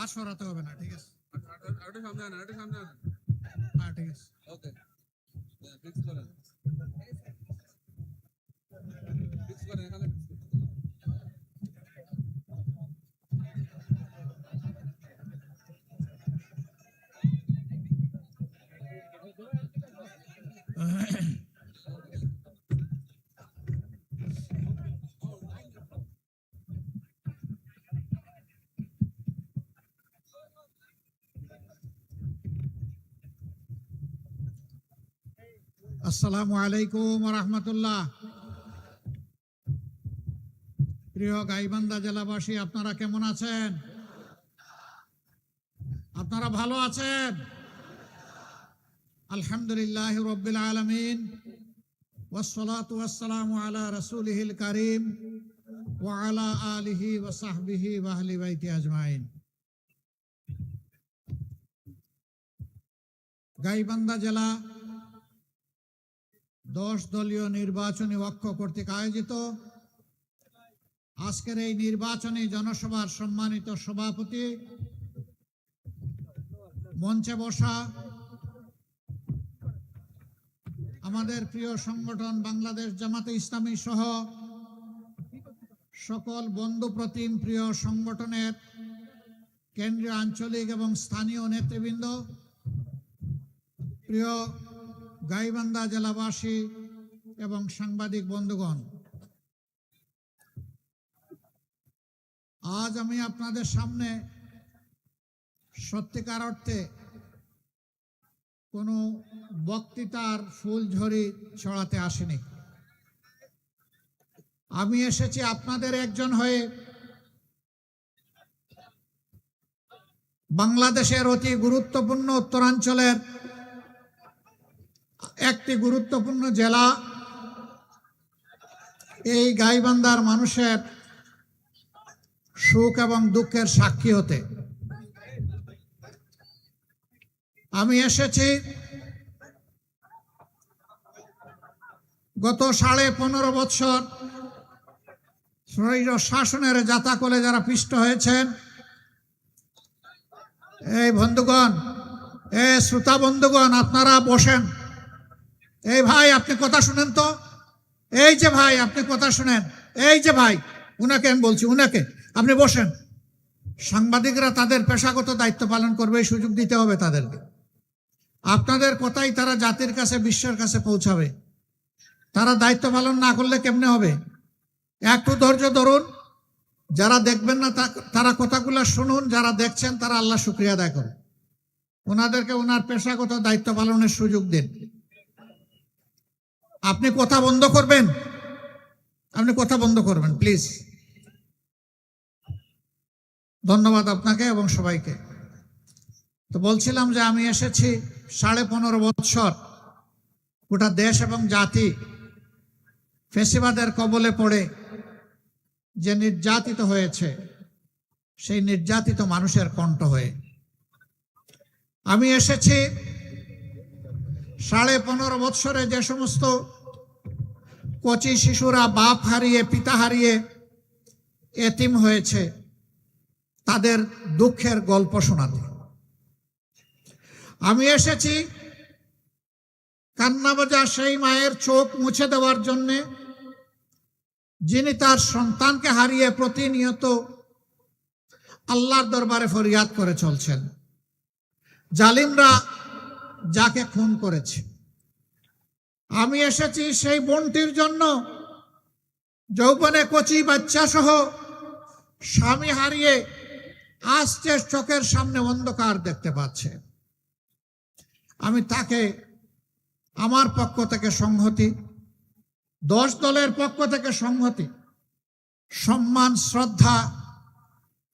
আর সরাতে হবে না, ঠিক আছে? আরেকটু সামনে আন, আরেকটু সামনে আন। হ্যাঁ, ঠিক আছে। ওকে, ফিক্স করেন, ফিক্স করেন, এখানে fix করেন। আসসালামু আলাইকুম ওয়া রাহমাতুল্লাহ। প্রিয় গাইবান্ধা জেলাবাসী, আপনারা কেমন আছেন? আপনারা ভালো আছেন? আলহামদুলিল্লাহ রাব্বিল আলামিন, ওয়াসসালাতু ওয়াসসালামু আলা রাসূলিহিল কারীম ওয়া আলা আলিহি ওয়া সাহবিহি ওয়া আহলি বাইতি আজমাইন। গাইবান্ধা জেলা 10 দলীয় নির্বাচনী ঐক্য কর্তৃক আয়োজিত আজকের এই নির্বাচনী জনসভার সম্মানিত সভাপতি, মঞ্চে বসা আমাদের প্রিয় সংগঠন বাংলাদেশ জামাতে ইসলামী সহ সকল বন্ধু প্রতিম প্রিয় সংগঠনের কেন্দ্রীয়, আঞ্চলিক এবং স্থানীয় নেতৃবৃন্দ, প্রিয় গাইবান্ধা জেলাবাসী এবং সাংবাদিক বন্ধুগণ, আজ আমি আপনাদের সামনে সত্যিকার অর্থে কোনো বক্তৃতার ফুলঝড়ি ছড়াতে আসিনি। আমি এসেছি আপনাদের একজন হয়ে বাংলাদেশের অতি গুরুত্বপূর্ণ উত্তরাঞ্চলের একটি গুরুত্বপূর্ণ জেলা এই গাইবান্ধার মানুষের সুখ এবং দুঃখের সাক্ষী হতে। আমি এসেছি গত 15.5 বছর স্বৈর শাসনের জাতাকলে যারা পিষ্ট হয়েছেন, এই বন্ধুগণ, এই শ্রোতা বন্ধুগণ, আপনারা বসেন। এই ভাই, আপনি কথা শুনেন তো। এই যে ভাই, আপনি কথা শুনেন। এই যে ভাই, উনাকে আমি বলছি, উনাকে আপনি বসেন। সাংবাদিকরা তাদের পেশাগত দায়িত্ব পালন করবে, এই সুযোগ দিতে হবে তাদেরকে। আপনাদের কথাই তারা জাতির কাছে, বিশ্বের কাছে পৌঁছাবে। তারা দায়িত্ব পালন না করলে কেমনে হবে? একটু ধৈর্য ধরুন। যারা দেখবেন না তারা কথাগুলো শুনুন, যারা দেখছেন তারা আল্লাহ শুকরিয়া আদায় করুন। ওনাদেরকে ওনার পেশাগত দায়িত্ব পালনের সুযোগ দিন। আপনি কথা বন্ধ করবেন, আপনি কথা বন্ধ করবেন প্লিজ। ধন্যবাদ আপনাকে এবং সবাইকে। তো বলছিলাম যে আমি এসেছি 15.5 বছর গোটা দেশ এবং জাতি ফ্যাসিবাদের কবলে পড়ে যে নির্যাতিত হয়েছে, সেই নির্যাতিত মানুষের কণ্ঠ হয়ে। আমি এসেছি 15.5 বছরে যে সমস্ত কচি শিশুরা বাপ হারিয়ে, পিতা হারিয়ে এতিম হয়েছে, তাদের দুঃখের গল্প শোনাতে। আমি এসেছি কান্নাবাজা সেই মায়ের চোখ মুছে দেওয়ার জন্যে, যিনি তার সন্তানকে হারিয়ে প্রতিনিয়ত আল্লাহর দরবারে ফরিয়াদ করে চলছেন। জালিমরা যাকে খুন করেছে। আমি এসেছি সেই বোনটির জন্য, যৌবনে কচি বাচ্চা সহ স্বামী হারিয়ে আস্তে চোখের সামনে অন্ধকার দেখতে পাচ্ছে। আমি তাকে আমার পক্ষ থেকে সংহতি, 10 দলের পক্ষ থেকে সংহতি, সম্মান, শ্রদ্ধা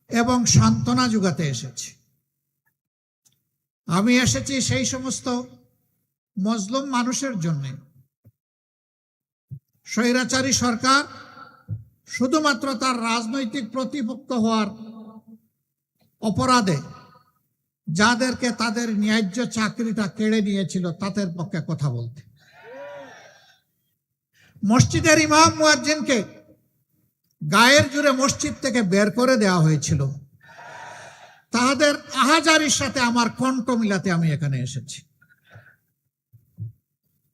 এবং সান্ত্বনা যোগাতে এসেছি। আমি এসেছি সেই সমস্ত মজলুম মানুষের জন্য। স্বৈরাচারী সরকার শুধুমাত্র তার রাজনৈতিক প্রতিপক্ষ হওয়ার অপরাধে যাদেরকে তাদের ন্যায্য চাকরিটা কেড়ে নিয়েছিল, তাদের পক্ষে কথা বলতে। মসজিদের ইমাম মুয়াজ্জিনকে গায়ের জোরে মসজিদ থেকে বের করে দেওয়া হয়েছিল। তাহাদের আহাজারির সাথে আমার কণ্ঠ মিলাতে আমি এখানে এসেছি।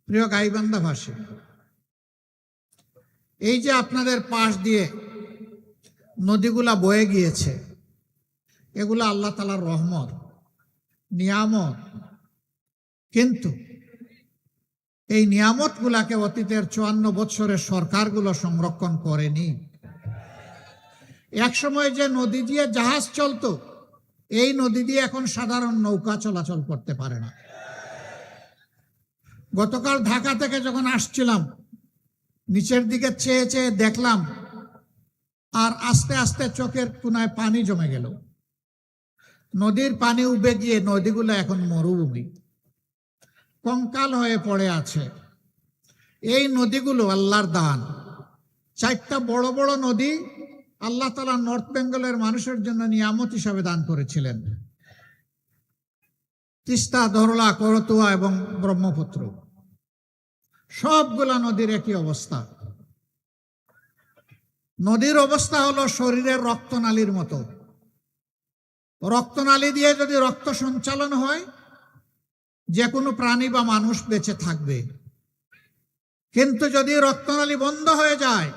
প্রিয় গাইবান্ধাবাসী, এই যে আপনাদের পাশ দিয়ে নদীগুলা বয়ে গিয়েছে, এগুলো আল্লাহ তাআলার রহমত, নিয়ামত। কিন্তু এই নিয়ামতগুলাকে অতীতের 54 বছরের সরকারগুলো সংরক্ষণ করেনি। এক সময় যে নদী দিয়ে জাহাজ চলতো, এই নদী দিয়ে এখন সাধারণ নৌকা চলাচল করতে পারে না। গতকাল ঢাকা থেকে যখন আসছিলাম, নিচের দিকে চেয়ে চেয়ে দেখলাম, আর আস্তে আস্তে চোখের কোনায় পানি জমে গেল। নদীর পানি উবে গিয়ে নদীগুলো এখন মরুভূমি, কঙ্কাল হয়ে পড়ে আছে। এই নদীগুলো আল্লাহর দান। 4টা বড় বড় নদী আল্লাহ তাআলা নর্থ বেঙ্গলের মানুষের জন্য নিয়ামত হিসাবে দান করেছিলেন, তিস্তা, ধরলা, করতোয়া এবং ব্রহ্মপুত্র। সবগুলা নদীর একই অবস্থা। নদীর অবস্থা হলো শরীরের রক্তনালীর মতো। রক্তনালী দিয়ে যদি রক্ত সঞ্চালন হয়, যে কোনো প্রাণী বা মানুষ বেঁচে থাকবে। কিন্তু যদি রক্তনালী বন্ধ হয়ে যায়,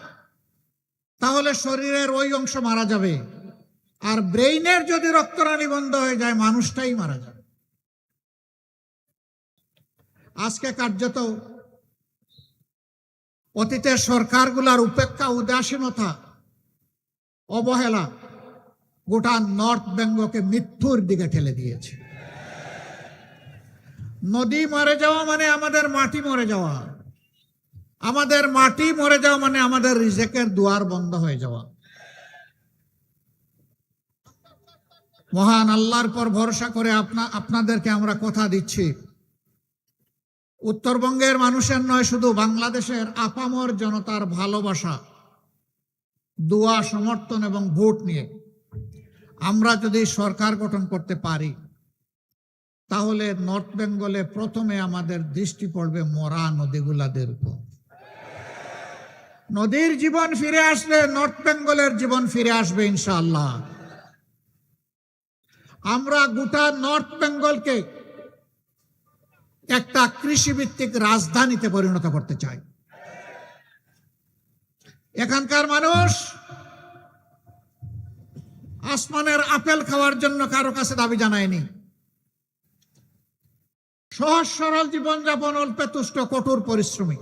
তাহলে শরীরের ওই অংশ মারা যাবে। আর ব্রেইনের যদি রক্তনালী বন্ধ হয়ে যায়, মানুষটাই মারা যাবে। আজকে কার্যত অতীতের সরকারগুলার উপেক্ষা, উদাসীনতা, অবহেলা গোটা নর্থ বেঙ্গলকে মৃত্যুর দিকে ঠেলে দিয়েছে। নদী মরে যাওয়া মানে আমাদের মাটি মরে যাওয়া। আমাদের মাটি মরে যাওয়া মানে আমাদের রিজেকের দুয়ার বন্ধ হয়ে যাওয়া। মহান আল্লাহর পর ভরসা করে আপনাদেরকে আমরা কথা দিচ্ছি, উত্তরবঙ্গের মানুষের নয়, শুধু বাংলাদেশের আপামর জনতার ভালোবাসা, দোয়া, সমর্থন এবং ভোট নিয়ে আমরা যদি সরকার গঠন করতে পারি, তাহলে নর্থ বেঙ্গলে প্রথমে আমাদের দৃষ্টি পড়বে মরা নদীগুলাদের উপর। নদীর জীবন ফিরে আসলে নর্থ বেঙ্গলের জীবন ফিরে আসবে ইনশাআল্লাহ। আমরা গোটা নর্থ বেঙ্গলকে একটা কৃষিভিত্তিক রাজধানীতে পরিণত করতে চাই। এখানকার মানুষ আসমানের আপেল খাওয়ার জন্য কারো কাছে দাবি জানায়নি। সহজ সরল জীবনযাপন, অল্পে তুষ্ট, কঠোর পরিশ্রমী।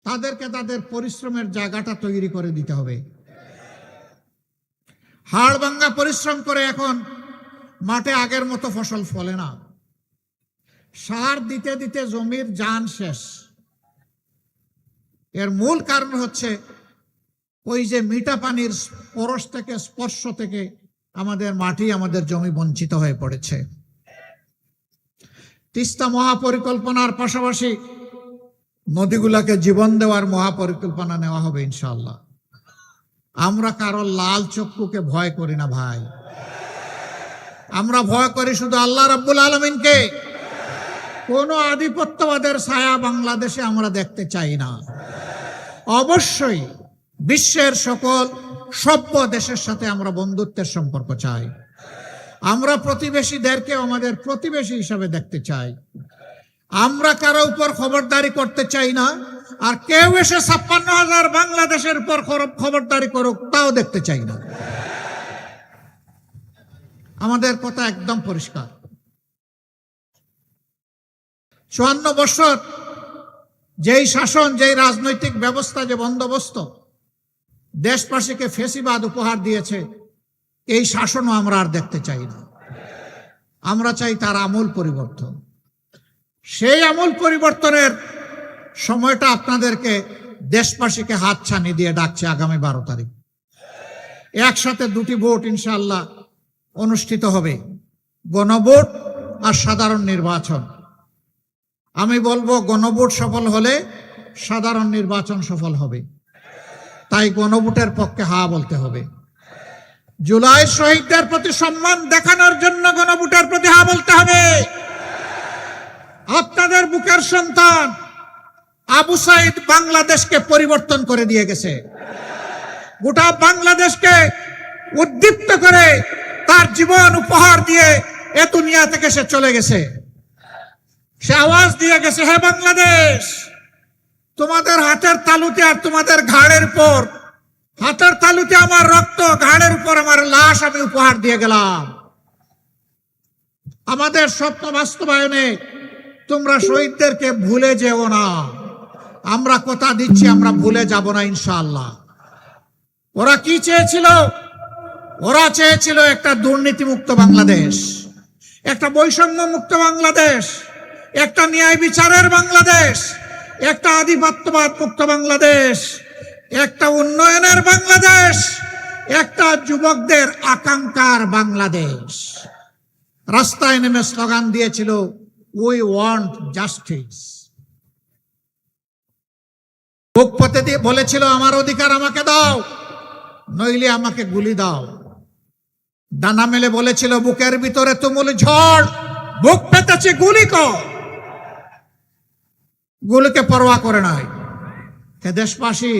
তাদেরকে তাদের পরিশ্রমের জায়গাটা তৈরি করে দিতে হবে। হাড় ভাঙ্গা পরিশ্রম করে এখন মাঠে আগের মতো ফসল ফলে না। সার দিতে দিতে জমির জান শেষ। এর মূল কারণ হচ্ছে ওই যে মিঠা পানির পরশ থেকে, স্পর্শ থেকে আমাদের মাটি, আমাদের জমি বঞ্চিত হয়ে পড়েছে। তিস্তা মহাপরিকল্পনার পাশাপাশি নদীগুলাকে জীবন দেওয়ার মহাপরিকল্পনা নেওয়া হবে ইনশাআল্লাহ। আমরা কারো লাল চক্ষুকে ভয় করি না ভাই, আমরা ভয় করি শুধু আল্লাহ রাব্বুল আলামিনকে। কোন আধিপত্যবাদের ছায়া বাংলাদেশে আমরা দেখতে চাই না। অবশ্যই বিশ্বের সকল সভ্য দেশের সাথে আমরা বন্ধুত্বের সম্পর্ক চাই। আমরা প্রতিবেশীদেরকে আমাদের প্রতিবেশী হিসাবে দেখতে চাই। আমরা কারো উপর খবরদারি করতে চাই না, আর কেউ এসে 56,000 বাংলাদেশের উপর খবরদারি করুক তাও দেখতে চাই না। আমাদের কথা একদম পরিষ্কার। 54 বছর যেই শাসন, যেই রাজনৈতিক ব্যবস্থা, যে বন্দোবস্ত দেশবাসীকে ফেসিবাদ উপহার দিয়েছে, এই শাসনও আমরা আর দেখতে চাই না। আমরা চাই তার আমূল পরিবর্তন। সেই আমূল পরিবর্তনের সময়টা আপনাদেরকে, দেশবাসীকে হাতছানি দিয়ে ডাকছে আগামী 12 তারিখ। একসাথে 2টি ভোট ইনশাআল্লাহ অনুষ্ঠিত হবে, গণভোট আর সাধারণ নির্বাচন। আমি বলবো গণভোট সফল হলে সাধারণ নির্বাচন সফল হবে। তাই গণভোটের পক্ষে হা বলতে হবে। জুলাই শহীদদের প্রতি সম্মান দেখানোর জন্য গণভোটের প্রতি হা বলতে হবে। আপনাদের বুকের সন্তান আবু সাইদ বাংলাদেশকে পরিবর্তন করে দিয়ে গেছে। গোটা বাংলাদেশকে উদ্দীপ্ত করে তার জীবন উপহার দিয়ে এ দুনিয়া থেকে সে চলে গেছে। সে আওয়াজ দিয়ে গেছে, হে বাংলাদেশ, তোমাদের হাতের তালুতে আর তোমাদের ঘাড়ের উপর, হাতের তালুতে আমার রক্ত, ঘাড়ের উপর আমার লাশ আমি উপহার দিয়ে গেলাম। আমাদের স্বপ্ন বাস্তবায়নে তোমরা শহীদদেরকে ভুলে যেও না। আমরা কথা দিচ্ছি, আমরা ভুলে যাব না ইনশাআল্লাহ। ওরা কি চেয়েছিল? ওরা চেয়েছিল একটা দুর্নীতিমুক্ত বাংলাদেশ, একটা বৈষম্য মুক্ত বাংলাদেশ, একটা ন্যায় বিচারের বাংলাদেশ, একটা আধিপত্যবাদ মুক্ত বাংলাদেশ, একটা উন্নয়নের বাংলাদেশ, একটা যুবকদের আকাঙ্ক্ষার বাংলাদেশ। রাস্তায় নেমে স্লোগান দিয়েছিল, উই ওয়ান্ট জাস্টিস। বুক পেতে দিয়ে বলেছিল, আমার অধিকার আমাকে দাও, নইলে আমাকে গুলি দাও। ডানা মেলে বলেছিল, বুকের ভিতরে তুমুল ঝড়, বুক পেতেছে, গুলি কর। গুলিকে পরোয়া করে নাই। হে দেশবাসী,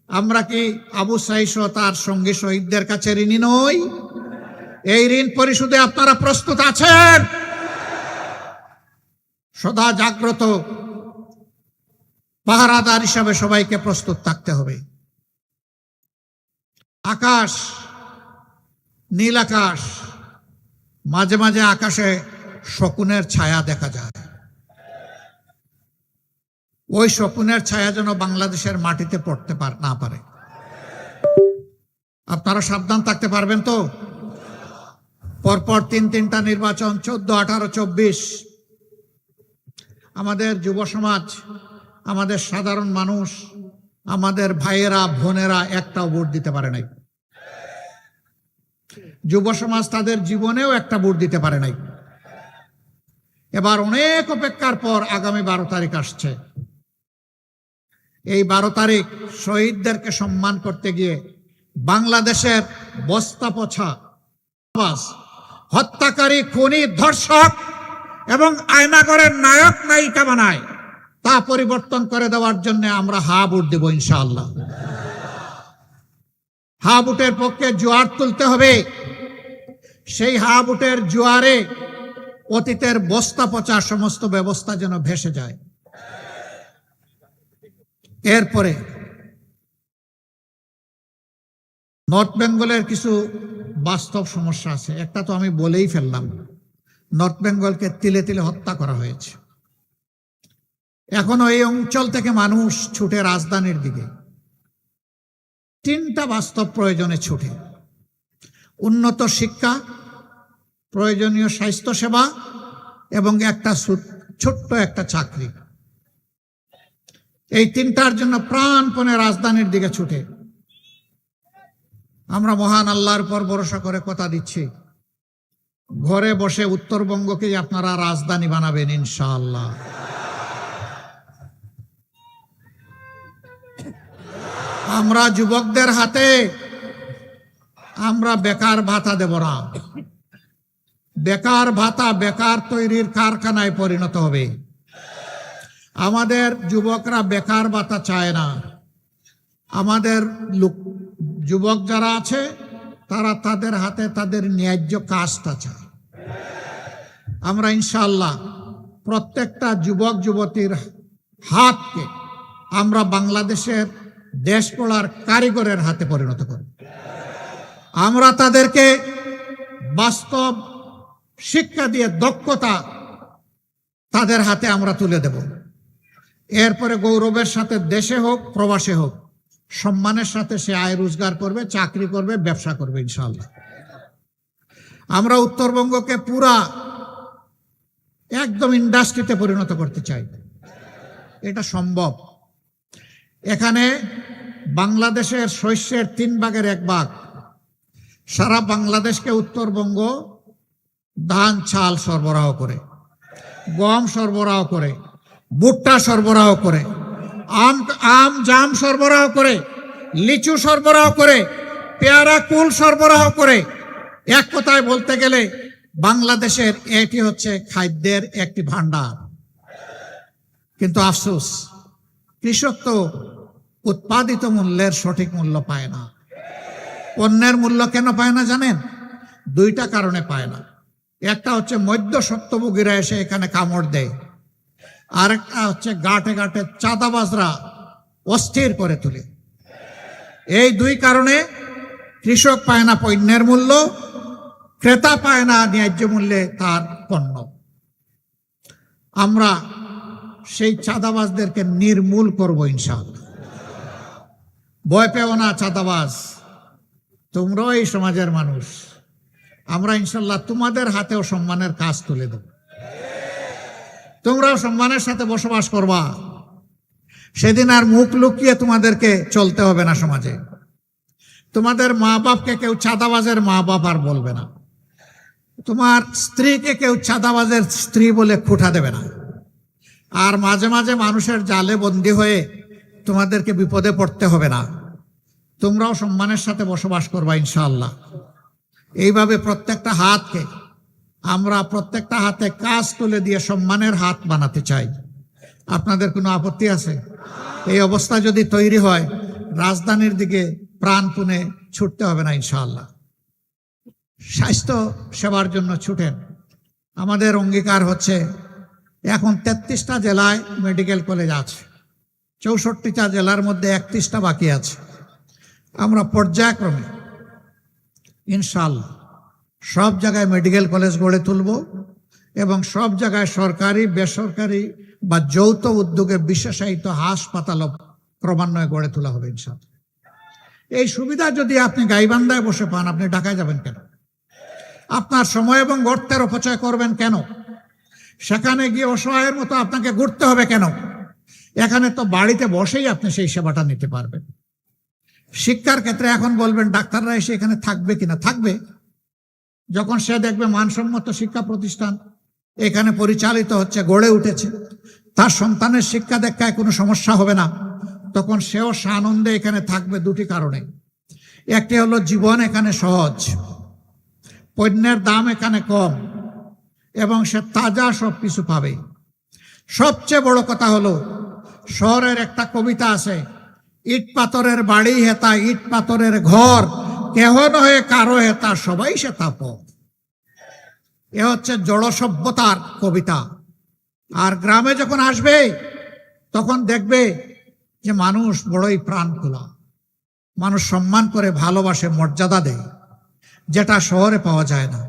আমরা কি আবু সাইদ ও তার সঙ্গী শহীদদের কাছে ঋণী নই? এই ঋণ পরিশোধে আপনারা প্রস্তুত আছেন? সদা জাগ্রত পাহারাদার হিসাবে সবাইকে প্রস্তুত থাকতে হবে। আকাশ, নীল আকাশ, মাঝে মাঝে আকাশে শকুনের ছায়া দেখা যায়। ওই শকুনের ছায়া যেন বাংলাদেশের মাটিতে পড়তে না পারে। আপনারা সাবধান থাকতে পারবেন তো? পরপর তিনটা নির্বাচন, 14, 18, 24। আমাদের যুব সমাজ, আমাদের সাধারণ মানুষ, আমাদের ভাইয়েরা বোনেরা একটাও ভোট দিতে পারে নাই। যুব সমাজ তাদের জীবনেও একটা ভোট দিতে পারে নাই। এবার অনেক অপেক্ষার পর আগামী 12 তারিখ আসছে। এই 12 তারিখ শহীদদেরকে সম্মান করতে গিয়ে বাংলাদেশের বস্তা পচা, হত্যাকারী, খুনি, ধর্ষক এবং আয়নাগরের নায়ক নায়িকা বানায়, তা পরিবর্তন করে দেওয়ার জন্য আমরা হা ভোট দেব ইনশাআল্লাহ। হা ভোটের পক্ষে জোয়ার তুলতে হবে। সেই হা ভোটের জোয়ারে অতীতের বস্তা পচা সমস্ত ব্যবস্থা যেন ভেসে যায়। এরপরে নর্থ বেঙ্গলের কিছু বাস্তব সমস্যা আছে। একটা তো আমি বলেই ফেললাম, নর্থ বেঙ্গলকে তিলে তিলে হত্যা করা হয়েছে। এখনো এই অঞ্চল থেকে মানুষ ছুটে রাজধানীর দিকে। 3টা বাস্তব প্রয়োজনে ছুটে: উন্নত শিক্ষা, প্রয়োজনীয় স্বাস্থ্য সেবা এবং একটা ছোট্ট একটা চাকরি। এই 3টার জন্য প্রাণপণে রাজধানীর দিকে ছুটে। আমরা মহান আল্লাহর উপর ভরসা করে কথা দিচ্ছি, ঘরে বসে উত্তরবঙ্গকে আপনারা রাজধানী বানাবেন ইনশাআল্লাহ। আমরা যুবকদের হাতে আমরা বেকার ভাতা দেব না। বেকার ভাতা বেকার তৈরির কারখানায় পরিণত হবে। আমাদের যুবকরা বেকার ভাতা চায় না। আমাদের যুবক যারা আছে তারা তাদের হাতে তাদের ন্যায্য কাজটা চায়। আমরা ইনশাআল্লাহ প্রত্যেকটা যুবক যুবতীর হাতকে আমরা বাংলাদেশের দেশ গড়ার কারিগরের হাতে পরিণত করব। আমরা তাদেরকে বাস্তব শিক্ষা দিয়ে দক্ষতা তাদের হাতে আমরা তুলে দেব। এরপরে গৌরবের সাথে দেশে হোক প্রবাসে হোক সম্মানের সাথে সে আয় রোজগার করবে, চাকরি করবে, ব্যবসা করবে ইনশাআল্লাহ। আমরা উত্তরবঙ্গকে পুরা একদম ইন্ডাস্ট্রিতে পরিণত করতে চাই। এটা সম্ভব। এখানে বাংলাদেশের শস্যের 3 ভাগের 1 ভাগ সারা বাংলাদেশকে উত্তরবঙ্গ ধান চাল সরবরাহ করে, গম সরবরাহ করে, ভুট্টা সরবরাহ করে, আম জাম সরবরাহ করে, লিচু সরবরাহ করে, পেয়ারা কুল সরবরাহ করে। এক কথায় বলতে গেলে বাংলাদেশের এটি হচ্ছে খাদ্যের একটি ভান্ডার। কিন্তু আফসোস, কৃষক তো উৎপাদিত মূল্যের সঠিক মূল্য পায় না। পণ্যের মূল্য কেন পায় না জানেন? দুইটা কারণে পায় না। একটা হচ্ছে মধ্য সত্যভোগীরা এসে এখানে কামড় দেয়, আরেকটা হচ্ছে ঘাটে ঘাটে চাঁদাবাজরা অস্থির করে তোলে। এই দুই কারণে কৃষক পায় না পণ্যের মূল্য, ক্রেতা পায় না ন্যায্য মূল্যে তার পণ্য। আমরা সেই চাঁদাবাজদেরকে নির্মূল করব ইনশাআল্লাহ। ভয় পেও না চাঁদাবাজ, তোমরাও এই সমাজের মানুষ। আমরা ইনশাল্লাহ তোমাদের হাতেও সম্মানের কাজ তুলে দেব। তোমরাও সম্মানের সাথে বসবাস করবা। সেদিন আর মুখ লুকিয়ে তোমাদেরকে চলতে হবে না সমাজে। তোমাদের মা বাপকে কেউ চাঁদাবাজের মা বাপ আর বলবে না। তোমার স্ত্রীকে কেউ চাঁদাবাজের স্ত্রী বলে খুঁটা দেবে না। আর মাঝে মাঝে মানুষের জালে বন্দী হয়ে তোমাদেরকে বিপদে পড়তে হবে না। তোমরাও সম্মানের সাথে বসবাস করবা ইনশাআল্লাহ। এইভাবে প্রত্যেকটা হাতকে আমরা প্রত্যেকটা হাতে কাজ তুলে দিয়ে সম্মানের হাত বানাতে চাই। আপনাদের কোনো আপত্তি আছে? এই অবস্থা যদি তৈরি হয়, রাজধানীর দিকে প্রাণপণে ছুটতে হবে না ইনশাআল্লাহ। স্বাস্থ্য সেবার জন্য ছুটেন। আমাদের অঙ্গীকার হচ্ছে এখন 33টা জেলায় মেডিকেল কলেজ আছে, 64টা জেলার মধ্যে 31টা বাকি আছে। আমরা পর্যায়ক্রমে ইনশাআল্লাহ সব জায়গায় মেডিকেল কলেজ গড়ে তুলব এবং সব জায়গায় সরকারি বেসরকারি বা যৌথ উদ্যোগে বিশেষায়িত হাসপাতাল ক্রমান্বয়ে গড়ে তোলা হবে ইনশাআল্লাহ। এই সুবিধা যদি আপনি গাইবান্ধায় বসে পান, আপনি ঢাকায় যাবেন কেন? আপনার সময় এবং অর্থের অপচয় করবেন কেন? সেখানে গিয়ে অসহায়ের মতো আপনাকে ঘুরতে হবে কেন? এখানে তো বাড়িতে বসেই আপনি সেই সেবাটা নিতে পারবেন। শিক্ষার ক্ষেত্রে এখন বলবেন ডাক্তাররা এসে এখানে থাকবে কিনা? থাকবে। যখন সে দেখবে মানসম্মত শিক্ষা প্রতিষ্ঠান এখানে পরিচালিত হচ্ছে, গড়ে উঠেছে, তার সন্তানের শিক্ষা দীক্ষায় কোনো সমস্যা হবে না, তখন সেও সানন্দে এখানে থাকবে। দুটি কারণে। একটি হলো জীবন এখানে সহজ, পণ্যের দাম এখানে কম এবং সে তাজা সব কিছু পাবে। সবচেয়ে বড় কথা হলো শহরের একটা কবিতা আছে, ইট পাথরের বাড়ি হেতা ইট পাথরের ঘর, কেহ নহে কারো হেতা সবাই সে তাপ। এ হচ্ছে জড় সভ্যতার কবিতা। আর গ্রামে যখন আসবে তখন দেখবে যে মানুষ বড়ই প্রাণ খোলা, মানুষ সম্মান করে, ভালোবাসে, মর্যাদা দেয়, যেটা শহরে পাওয়া যায় না।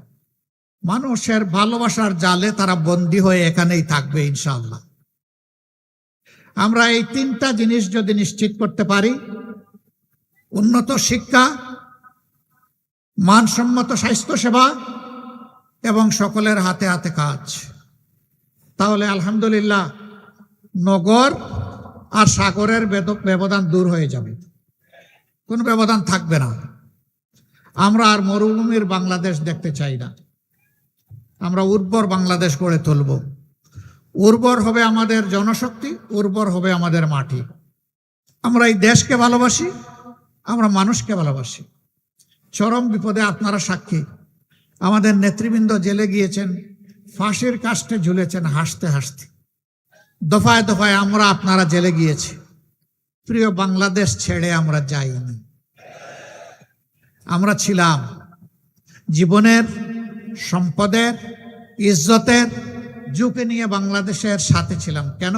মানুষের ভালোবাসার জালে তারা বন্দী হয়ে এখানেই থাকবে ইনশাআল্লাহ। আমরা এই তিনটা জিনিস যদি নিশ্চিত করতে পারি, উন্নত শিক্ষা, মানসম্মত স্বাস্থ্যসেবা এবং সকলের হাতে হাতে কাজ, তাহলে আলহামদুলিল্লাহ নগর আর সাগরের ব্যবধান দূর হয়ে যাবে, কোনো ব্যবধান থাকবে না। আমরা আর মরুভূমির বাংলাদেশ দেখতে চাই না। আমরা উর্বর বাংলাদেশ গড়ে তুলব। উর্বর হবে আমাদের জনশক্তি, উর্বর হবে আমাদের মাটি। আমরা এই দেশকে ভালোবাসি, আমরা মানুষকে ভালোবাসি। চরম বিপদে আপনারা সাক্ষী, আমাদের নেতৃবৃন্দ জেলে গিয়েছেন, ফাঁসির কাস্টে ঝুলেছেন হাসতে হাসতে। দফায় দফায় আমরা আপনারা জেলে গিয়েছি। প্রিয় বাংলাদেশ ছেড়ে আমরা যাইনি। আমরা ছিলাম জীবনের, সম্পদের, ইজ্জতের ঝুঁকি নিয়ে বাংলাদেশের সাথে ছিলাম। কেন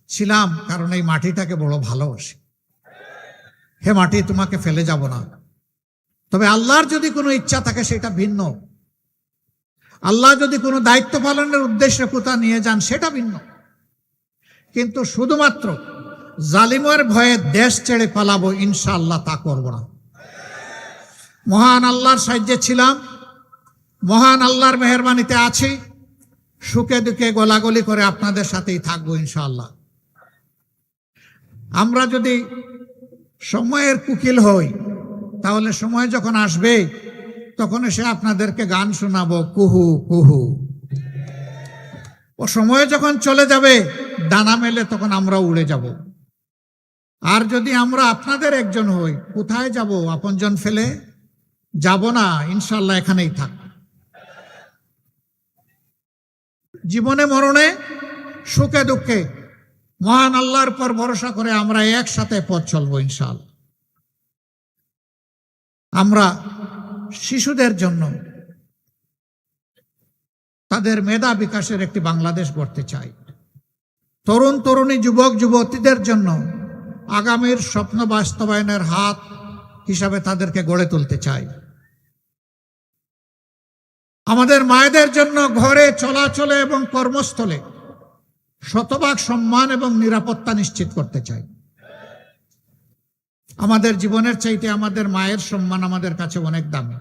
ছিলাম? কারণ এই মাটিটাকে বড় ভালোবাসি। হে মাটি, তোমাকে ফেলে যাব না। তবে আল্লাহর যদি কোনো ইচ্ছা থাকে সেটা ভিন্ন। আল্লাহ যদি কোনো দায়িত্ব পালনের উদ্দেশ্যে কোথাও নিয়ে যান সেটা ভিন্ন। কিন্তু শুধুমাত্র জালিমের ভয়ে দেশ ছেড়ে পালাবো, ইনশাআল্লাহ তা করব না। মহান আল্লাহর সাহায্যে ছিলাম, মহান আল্লাহর মেহেরবানিতে আছি, সুখে দুঃখে গোলাগুলি করে আপনাদের সাথেই থাকবো ইনশাআল্লাহ। আমরা যদি সময়ের কুকিল হই, তাহলে সময় যখন আসবে তখন এসে আপনাদেরকে গান শোনাবো কুহু কুহু। ও সময় যখন চলে যাবে ডানা মেলে তখন আমরা উড়ে যাব। আর যদি আমরা আপনাদের একজন হই, কোথায় যাব? আপনজন ফেলে যাব না, ইনশাআল্লাহ এখানেই থাক। জীবনে মরণে, সুখে দুঃখে মহান আল্লাহর পর ভরসা করে আমরা একসাথে পথ চলবো ইনশাআল্লাহ। আমরা শিশুদের জন্য তাদের মেধা বিকাশের একটি বাংলাদেশ গড়তে চাই। তরুণ তরুণী যুবক যুবতীদের জন্য আগামীর স্বপ্ন বাস্তবায়নের হাত হিসাবে তাদেরকে গড়ে তুলতে চাই। আমাদের মায়েদের জন্য ঘরে চলাচলে এবং কর্মস্থলে শতভাগ সম্মান এবং নিরাপত্তা নিশ্চিত করতে চাই। আমাদের জীবনের চাইতে আমাদের মায়ের সম্মান আমাদের কাছে অনেক দামি।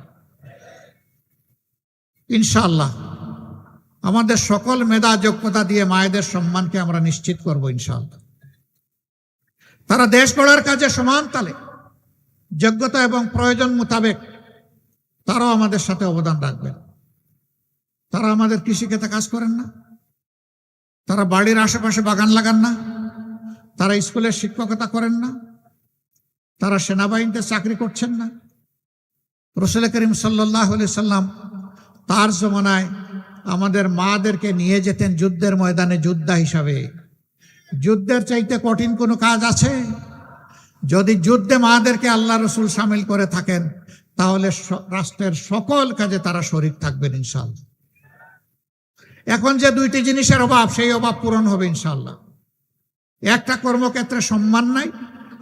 ইনশাআল্লাহ আমাদের সকল মেধা যোগ্যতা দিয়ে মায়েদের সম্মানকে আমরা নিশ্চিত করব ইনশাআল্লাহ। তারা দেশ গড়ার কাজে সমান তালে যোগ্যতা এবং প্রয়োজন মোতাবেক তারাও আমাদের সাথে অবদান রাখবেন। তারা আমাদের কৃষিক্ষেত্রে কাজ করেন না, তারা বাড়ির আশেপাশে বাগান লাগান না, তারা স্কুলের শিক্ষকতা করেন না, তারা সেনাবাহিনীতে চাকরি করছেন না। রাসূল করিম সাল্লাল্লাহু আলাইহি সাল্লাম তার জমানায় আমাদের মাদেরকে নিয়ে যেতেন যুদ্ধের ময়দানে যোদ্ধা হিসাবে। যুদ্ধের চাইতে কঠিন কোনো কাজ আছে? যদি যুদ্ধে মাদেরকে আল্লাহ রসুল সামিল করে থাকেন তাহলে রাষ্ট্রের সকল কাজে তারা শরীক থাকবেন ইনশাআল্লাহ। এখন যে দুইটি জিনিসের অভাব, সেই অভাব পূরণ হবে ইনশাআল্লাহ। একটা কর্মক্ষেত্রে সম্মান নাই,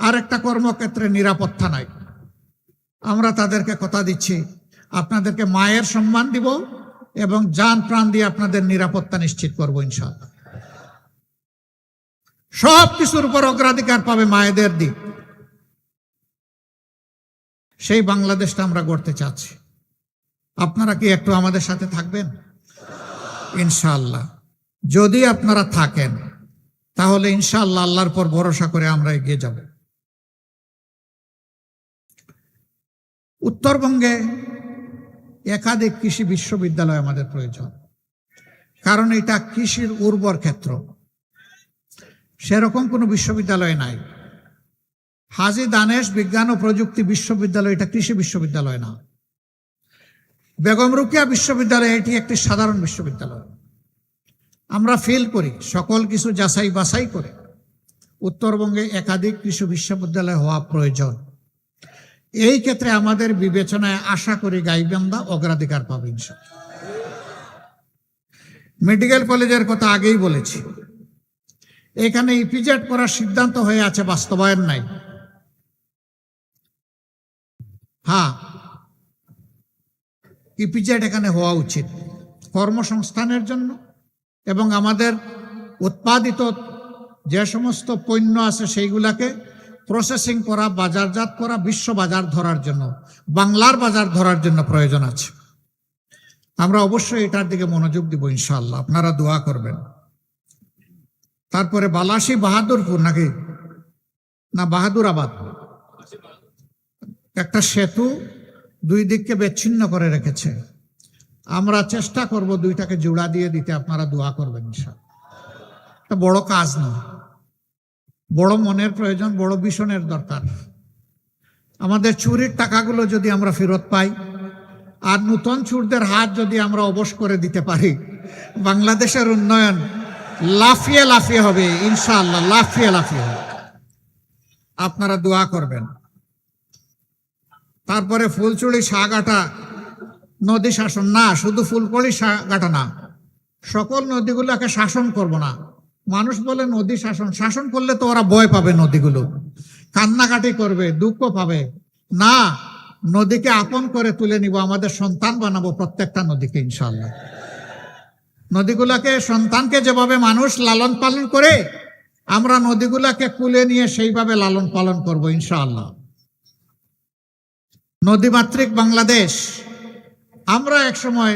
আর একটা কর্মক্ষেত্রে নিরাপত্তা নাই। আমরা তাদেরকে কথা দিচ্ছি, আপনাদেরকে মায়ের সম্মান দিব এবং জান প্রাণ দিয়ে আপনাদের নিরাপত্তা নিশ্চিত করব ইনশাআল্লাহ। সব কিছুর উপর অগ্রাধিকার পাবে মায়েদের দিক। সেই বাংলাদেশটা আমরা গড়তে চাচ্ছি। আপনারা কি একটু আমাদের সাথে থাকবেন? ইনশাআল্লাহ যদি আপনারা থাকেন তাহলে ইনশাআল্লাহ আল্লাহর পর ভরসা করে আমরা এগিয়ে যাব। উত্তরবঙ্গে একাধিক কৃষি বিশ্ববিদ্যালয় আমাদের প্রয়োজন, কারণ এটা কৃষির উর্বর ক্ষেত্র। সেরকম কোনো বিশ্ববিদ্যালয় নাই। হাজী দানেশ বিজ্ঞান ও প্রযুক্তি বিশ্ববিদ্যালয় এটা কৃষি বিশ্ববিদ্যালয় না। বেগম রোকেয়া বিশ্ববিদ্যালয় এটি একটি সাধারণ বিশ্ববিদ্যালয়। আমরা ফিল করি সকল কিছু যাচাই বাছাই করে উত্তরবঙ্গে একাধিক কৃষি বিশ্ববিদ্যালয় হওয়া প্রয়োজন। এই ক্ষেত্রে আমাদের বিবেচনায় আশা করি গাইবান্ধা অগ্রাধিকার পাবে ইনশাআল্লাহ। মেডিকেল কলেজের কথা আগেই বলেছি, এখানে ইপিজেড করার সিদ্ধান্ত হয়ে আছে, বাস্তবায়ন নাই। হ্যাঁ, ইপিজেড এখানে হওয়া উচিত কর্মসংস্থানের জন্য এবং আমাদের উৎপাদিত যে সমস্ত পণ্য আছে সেইগুলাকে প্রসেসিং করা, বাজারজাত করা, বিশ্ব বাজার ধরার জন্য, বাংলার বাজার ধরার জন্য প্রয়োজন আছে। আমরা অবশ্যই এটার দিকে মনোযোগ দিব ইনশাআল্লাহ, আপনারা দোয়া করবেন। তারপরে বালাসী বাহাদুরপুর নাকি না বাহাদুরাবাদ, একটা সেতু দুই দিককে বিচ্ছিন্ন করে রেখেছে। আমরা চেষ্টা করব দুইটাকে জোড়া দিয়ে দিতে, আপনারা দোয়া করবেন ইনশাআল্লাহ। এটা বড় কাজ না, বড় মনের প্রয়োজন, বড় ভীষণের দরকার। আমাদের চুরির টাকাগুলো যদি আমরা ফেরত পাই আর নূতন চোরদের হাত যদি আমরা অবশ করে দিতে পারি, বাংলাদেশের উন্নয়ন লাফিয়ে লাফিয়ে হবে ইনশাআল্লাহ, লাফিয়ে লাফিয়ে হবে। আপনারা দোয়া করবেন। তারপরে ফুলচুড়ি সাগাটা নদী শাসন না, শুধু ফুলকড়ি সাগাটা না, সকল নদীগুলোকে শাসন করব না। মানুষ বলে নদী শাসন, শাসন করলে তো ওরা ভয় পাবে, নদীগুলো কান্নাকাটি করবে, দুঃখ পাবে না। নদীকে আপন করে তুলে নিব, আমাদের সন্তান বানাবো প্রত্যেকটা নদীকে ইনশাআল্লাহ। নদীগুলাকে, সন্তানকে যেভাবে মানুষ লালন পালন করে, আমরা নদীগুলাকে কুলে নিয়ে সেইভাবে লালন পালন করব ইনশাআল্লাহ। নদীমাতৃক বাংলাদেশ। আমরা একসময়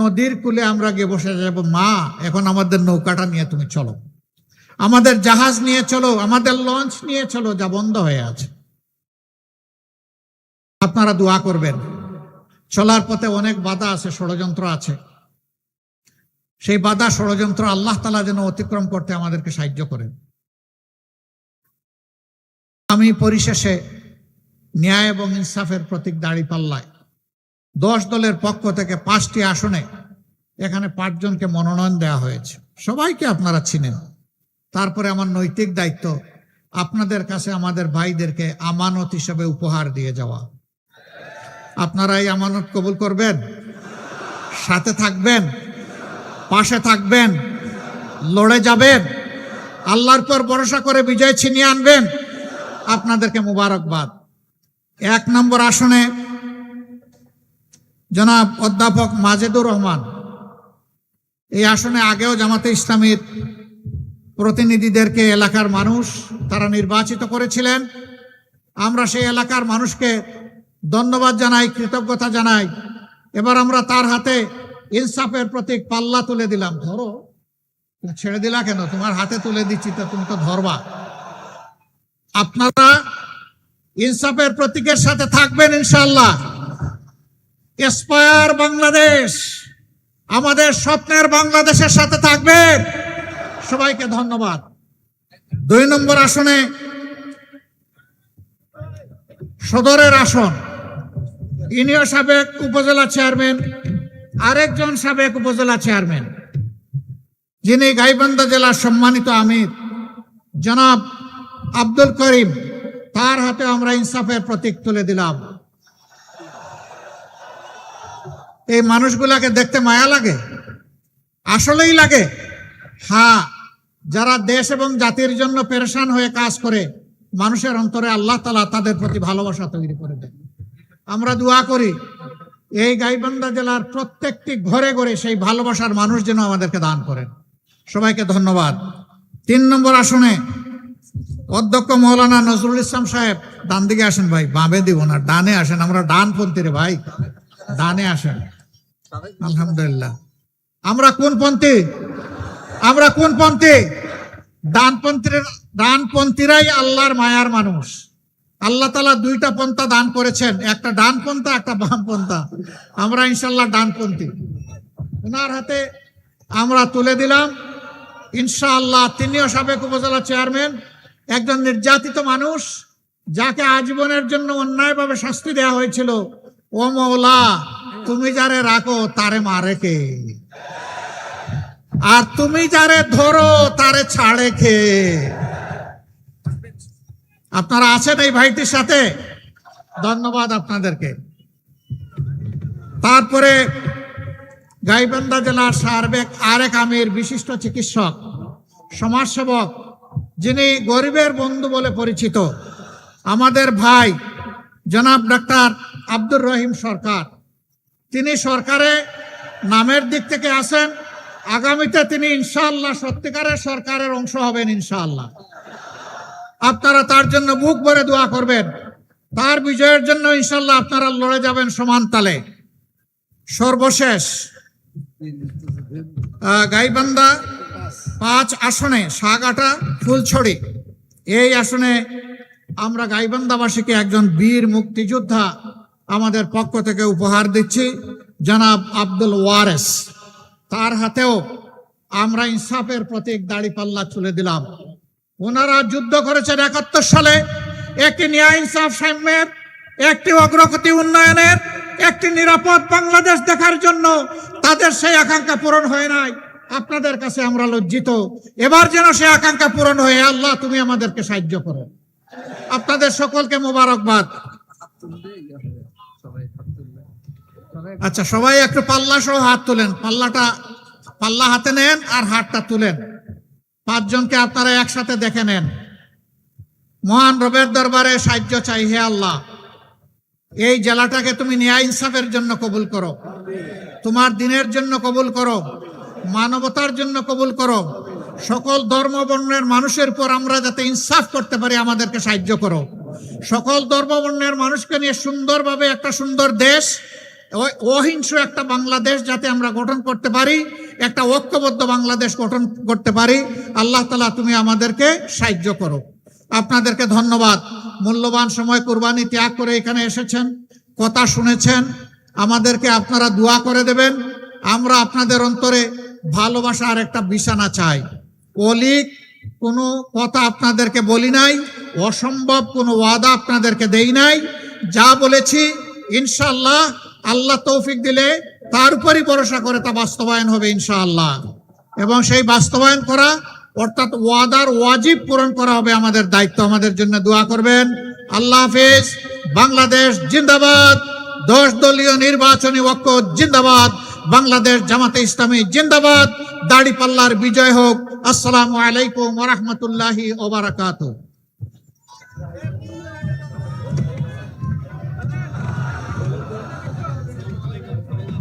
নদীর কূলে আমরা গিয়ে বসে যাব, মা এখন আমাদের নৌকাটা নিয়ে তুমি চলো, আমাদের জাহাজ নিয়ে চলো, আমাদের লঞ্চ নিয়ে চলো, যা বন্ধ হয়ে আছে। আপনারা দোয়া করবেন। চলার পথে অনেক বাধা আছে, ষড়যন্ত্র আছে। সেই বাধা ষড়যন্ত্র আল্লাহ তাআলা যেন অতিক্রম করতে আমাদেরকে সাহায্য করেন। আমি পরিশেষে ন্যায় এবং ইনসাফের প্রতীক দাঁড়িপাল্লায় 10 দলের পক্ষ থেকে 5টি আসনে এখানে 5 জনকে মনোনয়ন দেওয়া হয়েছে। সবাইকে আপনারা চিনেন। তারপরে আমার নৈতিক দায়িত্ব আপনাদের কাছে আমাদের ভাইদেরকে আমানত হিসেবে উপহার দিয়ে যাওয়া। আপনারা এই আমানত কবুল করবেন, সাথে থাকবেন, পাশে থাকবেন, লড়ে যাবেন, আল্লাহর পর ভরসা করে বিজয় ছিনিয়ে আনবেন। আপনাদেরকে মুবারকবাদ। 1 নম্বর আসনে জনাব অধ্যাপক মাজেদুর রহমান, এই আসনে আগেও জামাতে ইসলামীর প্রতিনিধিদেরকে এলাকার মানুষ তারা নির্বাচিত করেছিলেন। আমরা সেই এলাকার মানুষকে ধন্যবাদ জানাই, কৃতজ্ঞতা জানাই। এবার আমরা তার হাতে ইনসাফের প্রতীক পাল্লা তুলে দিলাম। ধরো, তুমি ছেড়ে দিলা কেন? তোমার হাতে তুলে দিচ্ছি তো, তুমি তো ধরবা। আপনারা ইনসাফের প্রতীকের সাথে থাকবেন ইনশাআল্লাহ। এসপায়ার বাংলাদেশ, আমাদের স্বপ্নের বাংলাদেশের সাথে থাকবেন। সবাইকে ধন্যবাদ। 2 নম্বর আসনে সদরের আসন, ইনিও সাবেক উপজেলা চেয়ারম্যান, আরেকজন সাবেক উপজেলা চেয়ারম্যান, যিনি গাইবান্ধা জেলার সম্মানিত আমির জনাব আব্দুল করিম, তার হাতে আমরা ইনসাফের প্রতীক তুলে দিলাম। এই মানুষগুলাকে দেখতে মায়া লাগে, আসলেই লাগে। হ্যাঁ, যারা দেশ এবং জাতির জন্য পেরেশান হয়ে কাজ করে, মানুষের অন্তরে আল্লাহ তাআলা তাদের প্রতি ভালোবাসা তৈরি করে দেন। আমরা দোয়া করি এই গাইবান্ধা জেলার প্রত্যেকটি ঘরে ঘরে সেই ভালোবাসার মানুষ যেন আমাদেরকে দান করেন। সবাইকে ধন্যবাদ। 3 নম্বর আসনে অধ্যক্ষ মৌলানা নজরুল ইসলাম সাহেব, ডান দিকে আসেন ভাই, বামে দিব না, ডানে আসেন। আমরা ডানপন্থী রে ভাই, ডানে আসেন। আলহামদুলিল্লাহ। আমরা কোন পন্থী? আমরা কোন পন্থী? ডানপন্থীরাই আল্লাহর মায়ার মানুষ। আল্লাহ তাআলা 2টা পন্থা দান করেছেন, একটা ডান পন্থা, একটা বাম পন্থা। আমরা ইনশাআল্লাহ ডানপন্থী। ওনার হাতে আমরা তুলে দিলাম ইনশাআল্লাহ। তিনিও সাবেক উপজেলা চেয়ারম্যান, একজন নির্যাতিত মানুষ, যাকে আজীবনের জন্য অন্যায়ভাবে শাস্তি দেওয়া হয়েছিল। ও মওলা, তুমি যারে রাখো তারে মারে কে? আর তুমি যারে ধরো তারে ছাড়ে কে? আপনারা আছেন এই ভাইটির সাথে, ধন্যবাদ আপনাদেরকে। তারপরে গাইবান্ধা জেলার সাবেক আরেক আমির, বিশিষ্ট চিকিৎসক, সমাজসেবক, যিনি গরিবের বন্ধু বলে পরিচিত, আমাদের ভাই জনাব ডাক্তার আব্দুর রহিম সরকার। তিনি সরকারে নামের দিক থেকে আছেন, আগামীতে তিনি ইনশাআল্লাহ সত্যিকারের সরকারের অংশ হবেন ইনশাআল্লাহ। আপনারা তার জন্য বুক ভরে দোয়া করবেন, তার বিজয়ের জন্য ইনশাআল্লাহ আপনারা লড়ে যাবেন সমান তালে। সর্বশেষ গাইবান্ধা 5 আসনে সাগাটা ফুলছড়ি, এই আসনে আমরা গাইবান্ধাবাসীকে একজন বীর মুক্তিযোদ্ধা আমাদের পক্ষ থেকে উপহার দিচ্ছি, জনাব আব্দুল ওয়ারেস। তার হাতেও আমরা ইনসাফের প্রতীক দাড়িপাল্লা তুলে দিলাম। ওনারা যুদ্ধ করেছেন 71 সালে, একটি ন্যায় ইনসাফ সাম্যের, একটি অগ্রগতি উন্নয়নের, একটি নিরাপদ বাংলাদেশ দেখার জন্য। তাদের সেই আকাঙ্ক্ষা পূরণ হয় নাই। আপনাদের কাছে আমরা লজ্জিত। এবার যেন সেই আকাঙ্ক্ষা পূরণ হয়ে, আল্লাহ তুমি আমাদেরকে সাহায্য করো। আপনাদের সকলকে মোবারকবাদ। আচ্ছা, সবাই একটু পাল্লা সহ হাত তোলেন। পাল্লা হাতে নেন আর হাতটা তুলেন। 5 জনকে আপনারা একসাথে দেখে নেন। মহান রবের দরবারে সাহায্য চাই। হে আল্লাহ, এই জেলাটাকে তুমি ন্যায় ইনসাফের জন্য কবুল করো, তোমার দিনের জন্য কবুল করো, মানবতার জন্য কবুল করো। সকল ধর্ম বর্ণের মানুষের উপর আমরা যাতে ইনসাফ করতে পারি, আমাদেরকে সাহায্য করো। সকল ধর্ম বর্ণের মানুষকে নিয়ে সুন্দরভাবে একটা সুন্দর দেশ, অহিংস একটা বাংলাদেশ যাতে আমরা গঠন করতে পারি, একটা ঐক্যবদ্ধ বাংলাদেশ গঠন করতে পারি। আল্লাহ তাআলা তুমি আমাদেরকে সাহায্য করো। আপনাদেরকে ধন্যবাদ। মূল্যবান সময় কুরবানি ত্যাগ করে এখানে এসেছেন, কথা শুনেছেন। আমাদেরকে আপনারা দোয়া করে দেবেন। আমরা আপনাদের অন্তরে ভালোবাসার একটা বিছানা চাই। অলিক কোনো কথা আপনাদেরকে বলি নাই, অসম্ভব কোনো ওয়াদা আপনাদেরকে দেই নাই। যা বলেছি ইনশাআল্লাহ আল্লাহ তৌফিক দিলে তার উপরই ভরসা করে তা বাস্তবায়ন হবে ইনশাআল্লাহ। এবং সেই বাস্তবায়ন করা অর্থাৎ ওয়াদার ওয়াজিব পূরণ করা হবে আমাদের দায়িত্ব। আমাদের জন্য দোয়া করবেন। আল্লাহ হাফেজ। বাংলাদেশ জিন্দাবাদ। 10 দলীয় নির্বাচনী ঐক্য জিন্দাবাদ, বাংলাদেশ জামাতে ইসলামী জিন্দাবাদ, দাড়িপাল্লার বিজয় হোক। আসসালামু আলাইকুম ওয়া রাহমাতুল্লাহি ওয়া বারাকাতুহু।